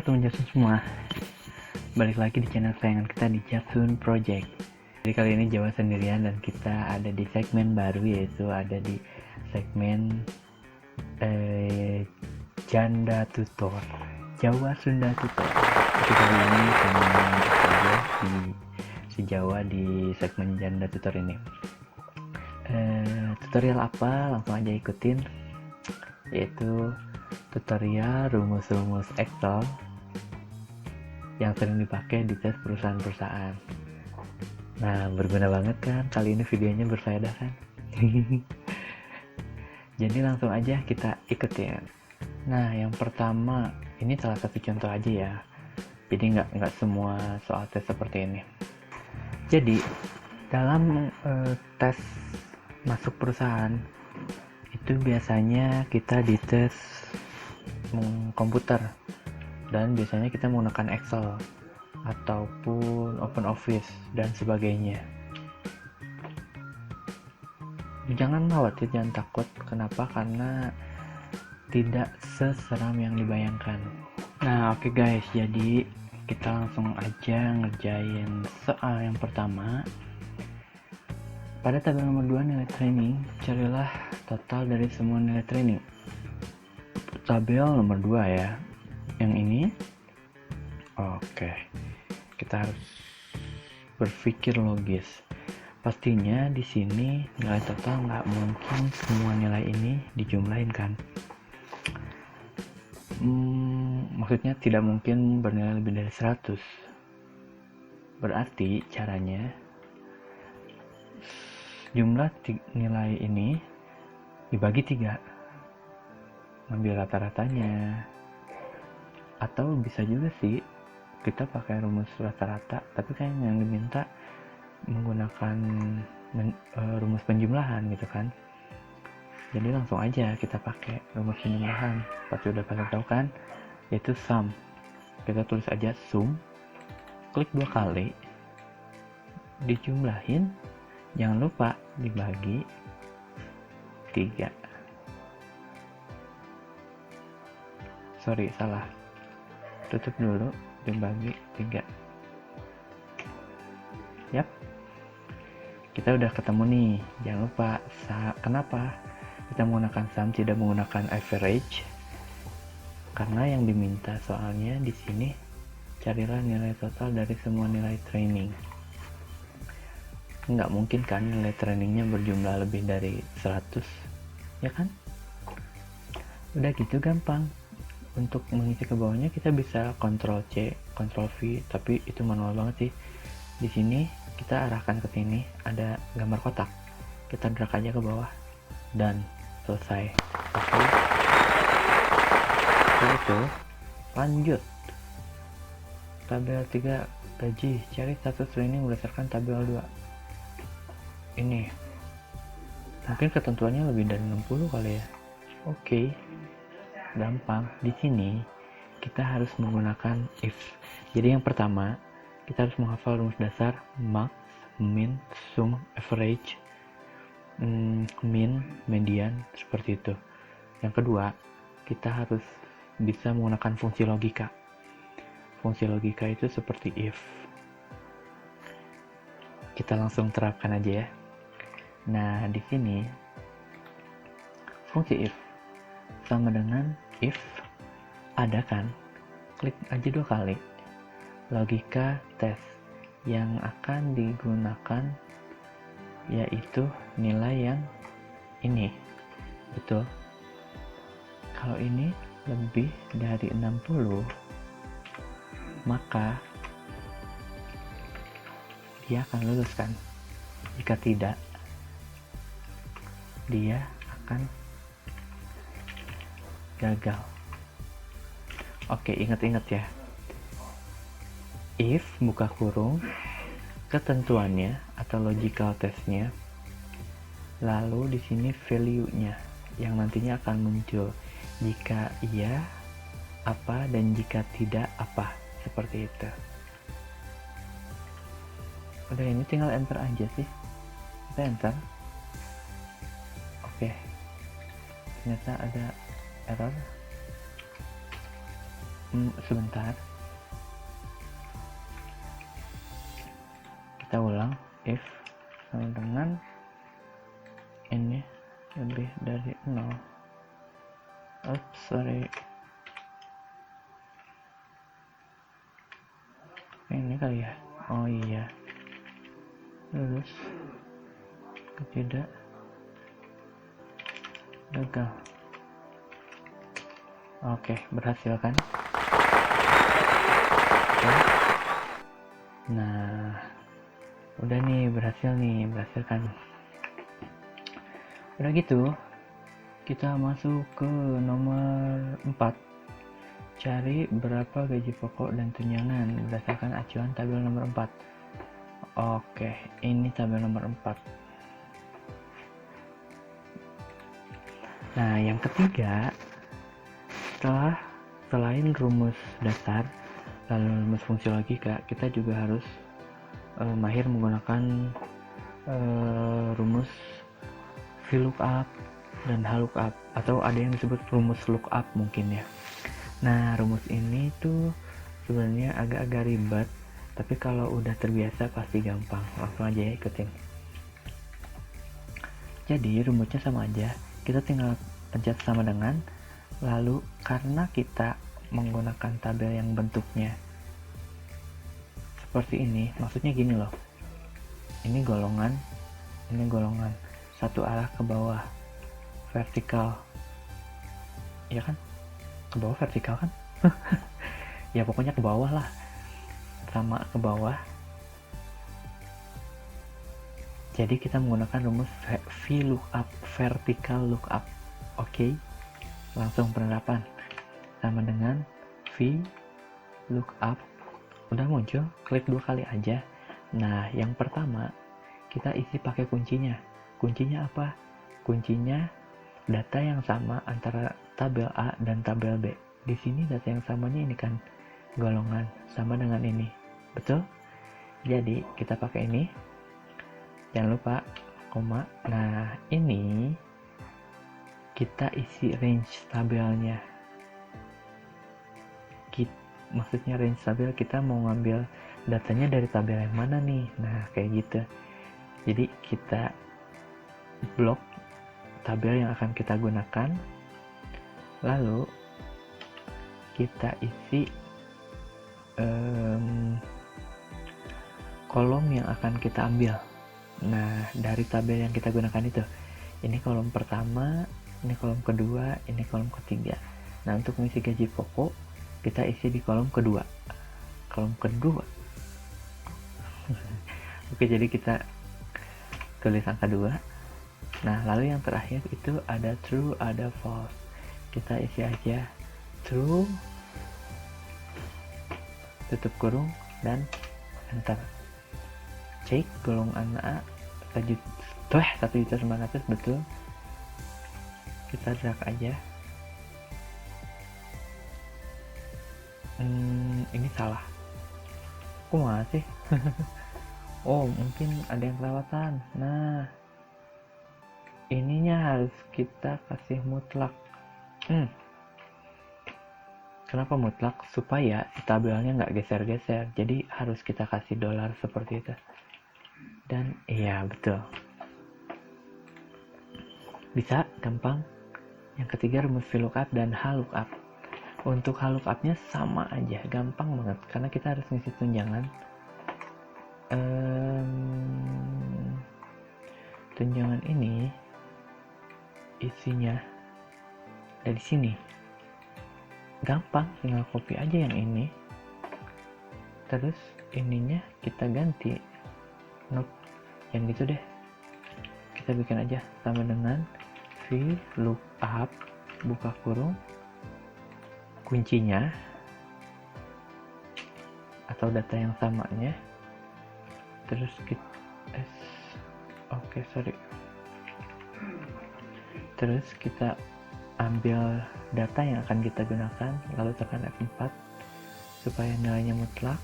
teman Jasun semua, balik lagi di channel kesayangan kita di Jasun Project. Jadi kali ini Jawa sendirian dan kita ada di segmen baru, yaitu ada di segmen Janda Tutor, Jawa Sunda Tutor. Jadi kali ini teman saja di Jawa di segmen Janda Tutor ini. Tutorial apa? Langsung aja ikutin, yaitu tutorial rumus-rumus Excel yang sering dipakai di tes perusahaan-perusahaan. Nah, berguna banget kan? Kali ini videonya berfaedah kan? Jadi langsung aja kita ikutin. Nah, yang pertama, ini salah satu contoh aja ya. Jadi nggak semua soal tes seperti ini. Jadi, dalam tes masuk perusahaan, itu biasanya kita dites komputer dan biasanya kita menggunakan Excel ataupun OpenOffice dan sebagainya. Jangan khawatir, jangan takut. Kenapa? Karena tidak seseram yang dibayangkan. Nah, oke guys, jadi kita langsung aja ngerjain soal yang pertama. Pada tabel nomor 2 nilai training, carilah total dari semua nilai training. Tabel nomor 2 ya, yang ini. Oke, kita harus berpikir logis. Pastinya di sini nilai total nggak mungkin semua nilai ini dijumlahin kan? Maksudnya tidak mungkin bernilai lebih dari 100. Berarti caranya jumlah nilai ini dibagi 3, ngambil rata-ratanya. Atau bisa juga sih kita pakai rumus rata-rata, tapi kan yang diminta menggunakan rumus penjumlahan gitu kan. Jadi langsung aja kita pakai rumus penjumlahan. Pasti udah pada tahu kan, yaitu sum. Kita tulis aja sum, klik 2 kali, dijumlahin, jangan lupa dibagi 3. Sorry, salah. Tutup dulu, dibagi 3. Yap. Kita udah ketemu nih. Jangan lupa, kenapa kita menggunakan sum, tidak menggunakan average? Karena yang diminta soalnya di sini, carilah nilai total dari semua nilai training. Nggak mungkin kan nilai trainingnya berjumlah lebih dari 100, ya kan? Udah gitu gampang. Untuk mengisi ke bawahnya kita bisa Ctrl C, Ctrl V, tapi itu manual banget sih. Di sini kita arahkan ke sini, ada gambar kotak. Kita drag aja ke bawah dan selesai. Oke. Setelah itu lanjut. Tabel 3 gaji, cari status training berdasarkan tabel 2. Ini mungkin ketentuannya lebih dari 60 kali ya. Oke, gampang. Di sini kita harus menggunakan if. Jadi yang pertama, kita harus menghafal rumus dasar max, min, sum, average, min, median, seperti itu. Yang kedua, kita harus bisa menggunakan fungsi logika. Fungsi logika itu seperti if. Kita langsung terapkan aja ya. Nah, di sini fungsi if sama dengan if ada kan, klik aja 2 kali. Logika tes yang akan digunakan yaitu nilai yang ini. Betul. Kalau ini lebih dari 60, maka dia akan lulus kan. Jika tidak, dia akan gagal. Oke, ingat-ingat ya. If buka kurung, ketentuannya atau logical testnya, lalu di sini value-nya yang nantinya akan muncul. Jika iya, apa, dan jika tidak, apa. Seperti itu. Udah, ini tinggal enter aja sih. Kita enter. Oke. Ternyata ada error. sebentar, kita ulang. If sama dengan ini lebih dari 0. Oops, sorry, ini kali ya. Oh iya, terus tidak gagal. Oke, berhasil kan? Oke. Nah, udah nih, berhasil kan? Udah gitu, kita masuk ke nomor 4. Cari berapa gaji pokok dan tunjangan berdasarkan acuan tabel nomor 4. Oke, ini tabel nomor 4. Nah, yang ketiga, selain rumus dasar lalu rumus fungsi logika, kita juga harus mahir menggunakan rumus VLOOKUP dan HLOOKUP, atau ada yang disebut rumus lookup mungkin ya. Nah, rumus ini tuh sebenarnya agak-agak ribet, tapi kalau udah terbiasa pasti gampang. Langsung aja ya ikutin. Jadi rumusnya sama aja, kita tinggal pencet sama dengan, lalu karena kita menggunakan tabel yang bentuknya seperti ini, maksudnya gini loh, ini golongan satu arah ke bawah vertikal, ya kan, ke bawah vertikal kan. Ya pokoknya ke bawah lah, sama ke bawah. Jadi kita menggunakan rumus VLOOKUP, vertical lookup. Oke, langsung penerapan sama dengan VLOOKUP. Udah muncul, klik 2 kali aja. Nah, yang pertama kita isi pakai kuncinya. Kuncinya apa? Kuncinya data yang sama antara tabel A dan tabel B. Di sini data yang samanya ini kan golongan sama dengan ini, betul? Jadi kita pakai ini, jangan lupa koma. Nah, ini kita isi range tabelnya. Maksudnya range tabel, kita mau ngambil datanya dari tabel yang mana nih. Nah, kayak gitu. Jadi kita blok tabel yang akan kita gunakan, lalu kita isi kolom yang akan kita ambil. Nah, dari tabel yang kita gunakan itu, ini kolom pertama, ini kolom kedua, ini kolom ketiga. Nah, untuk mengisi gaji pokok kita isi di kolom kedua. Oke, jadi kita tulis angka 2. Nah, lalu yang terakhir itu ada true, ada false. Kita isi aja true, tutup kurung, dan enter. Cek golongan A 1.900.000 betul. Kita drag aja. Ini salah. Kok masih? Oh, mungkin ada yang kelewatan. Nah, ininya harus kita kasih mutlak. Kenapa mutlak? Supaya tabelnya nggak geser-geser. Jadi harus kita kasih dolar seperti itu. Dan iya, betul. Bisa, gampang. Yang ketiga rumus VLOOKUP dan HLOOKUP. Untuk HLOOKUP-nya sama aja, gampang banget, karena kita harus ngisi tunjangan. Tunjangan ini isinya dari sini. Gampang, tinggal copy aja yang ini. Terus ininya kita ganti. Nope, yang gitu deh. Kita bikin aja sama dengan VLOOKUP, buka kurung, kuncinya atau data yang samanya, terus kita terus kita ambil data yang akan kita gunakan, lalu tekan F4 supaya nilainya mutlak,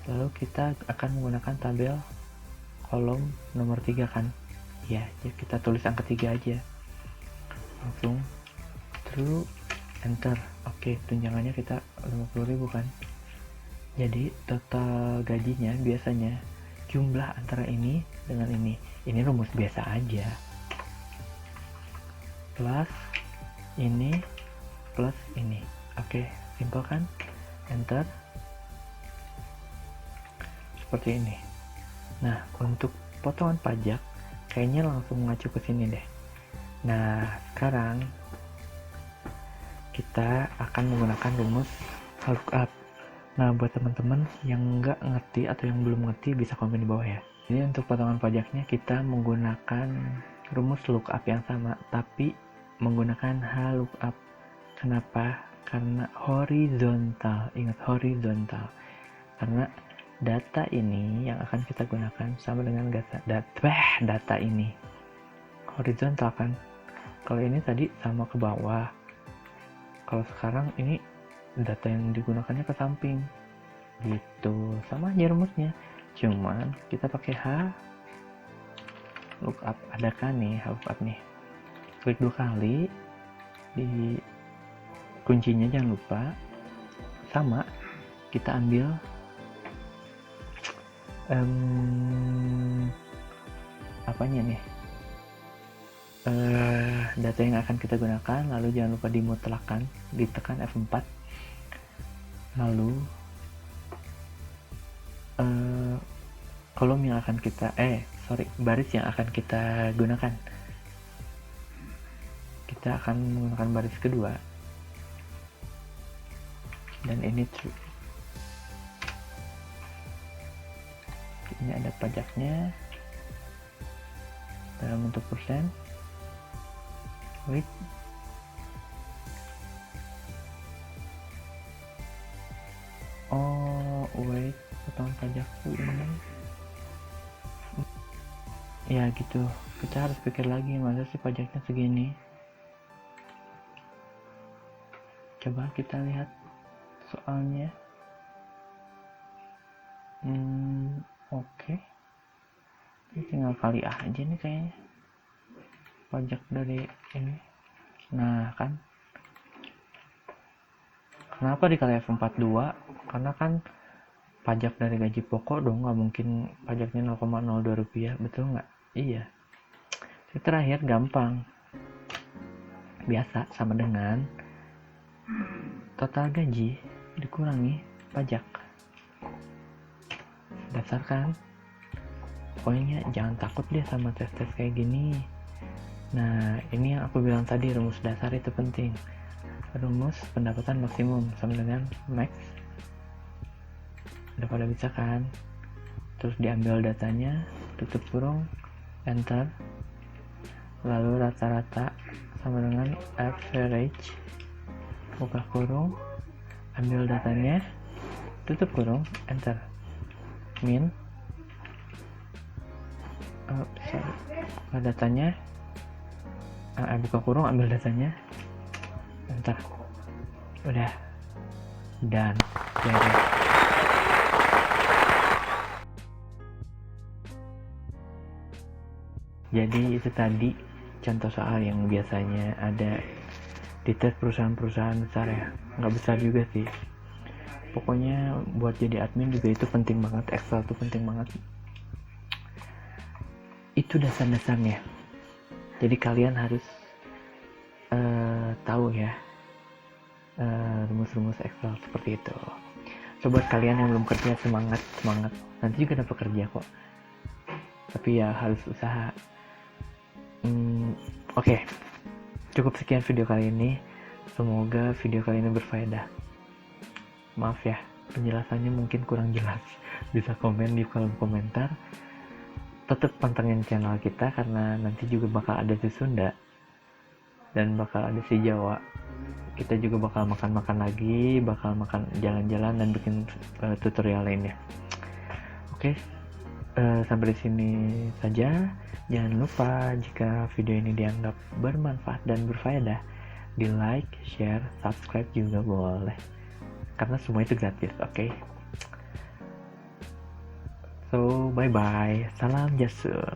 lalu kita akan menggunakan tabel kolom nomor 3 kan ya, kita tulis angka 3 aja, langsung true, enter. Oke, tunjangannya kita 50.000 kan. Jadi total gajinya biasanya jumlah antara ini dengan ini rumus biasa aja, plus ini plus ini. Oke, simpel kan. Enter. Seperti ini. Nah, untuk potongan pajak kayaknya langsung mengacu ke sini deh. Nah, sekarang kita akan menggunakan rumus lookup. Nah, buat teman-teman yang nggak ngerti atau yang belum ngerti bisa komen di bawah ya. Jadi untuk potongan pajaknya kita menggunakan rumus lookup yang sama, tapi menggunakan lookup. Kenapa? Karena horizontal. Ingat, horizontal. Karena data ini yang akan kita gunakan sama dengan data ini horizontal kan. Kalau ini tadi sama ke bawah, kalau sekarang ini data yang digunakannya ke samping gitu. Sama aja rumusnya, cuman kita pakai lookup. Ada kan nih lookup nih, klik 2 kali di kuncinya, jangan lupa. Sama kita ambil apanya nih, data yang akan kita gunakan, lalu jangan lupa dimutlakan, ditekan F4, lalu kolom yang akan kita baris yang akan kita gunakan, kita akan menggunakan baris kedua, dan ini true. Ini ada pajaknya dalam bentuk persen. Wait, potongan pajakku ini ya gitu. Kita harus pikir lagi, masa sih pajaknya segini. Coba kita lihat soalnya. Oke. Ini tinggal kali aja nih kayaknya pajak dari ini. Nah kan, kenapa dikali F42? Karena kan pajak dari gaji pokok dong, nggak mungkin pajaknya 0,02 rupiah, betul nggak? Iya. Yang terakhir gampang, biasa sama dengan total gaji dikurangi pajak. Dasar kan? Pokoknya jangan takut deh sama tes-tes kayak gini. Nah, ini yang aku bilang tadi, rumus dasar itu penting. Rumus pendapatan maksimum sama dengan max. Udah pada bisa kan? Terus diambil datanya, tutup kurung, enter. Lalu rata-rata sama dengan average, buka kurung, ambil datanya, tutup kurung, enter. Min, buka datanya, buka kurung, ambil datanya, enter. Udah, dan beres. Jadi itu tadi contoh soal yang biasanya ada di tes perusahaan-perusahaan besar ya. Nggak besar juga sih, pokoknya buat jadi admin juga itu penting banget. Excel itu penting banget, itu dasar-dasarnya. Jadi kalian harus tahu ya rumus-rumus Excel seperti itu. So buat kalian yang belum kerja, semangat, nanti juga dapat kerja kok, tapi ya harus usaha. Oke, cukup sekian video kali ini. Semoga video kali ini berfaedah. Maaf ya, penjelasannya mungkin kurang jelas. Bisa komen di kolom komentar. Tetap pantengin channel kita, karena nanti juga bakal ada si Sunda dan bakal ada si Jawa. Kita juga bakal makan-makan lagi, bakal makan jalan-jalan dan bikin tutorial lainnya. Oke, sampai di sini saja. Jangan lupa jika video ini dianggap bermanfaat dan berfaedah, di like, share, subscribe juga boleh, karena semua itu gratis. Oke? So bye bye, salam jasur.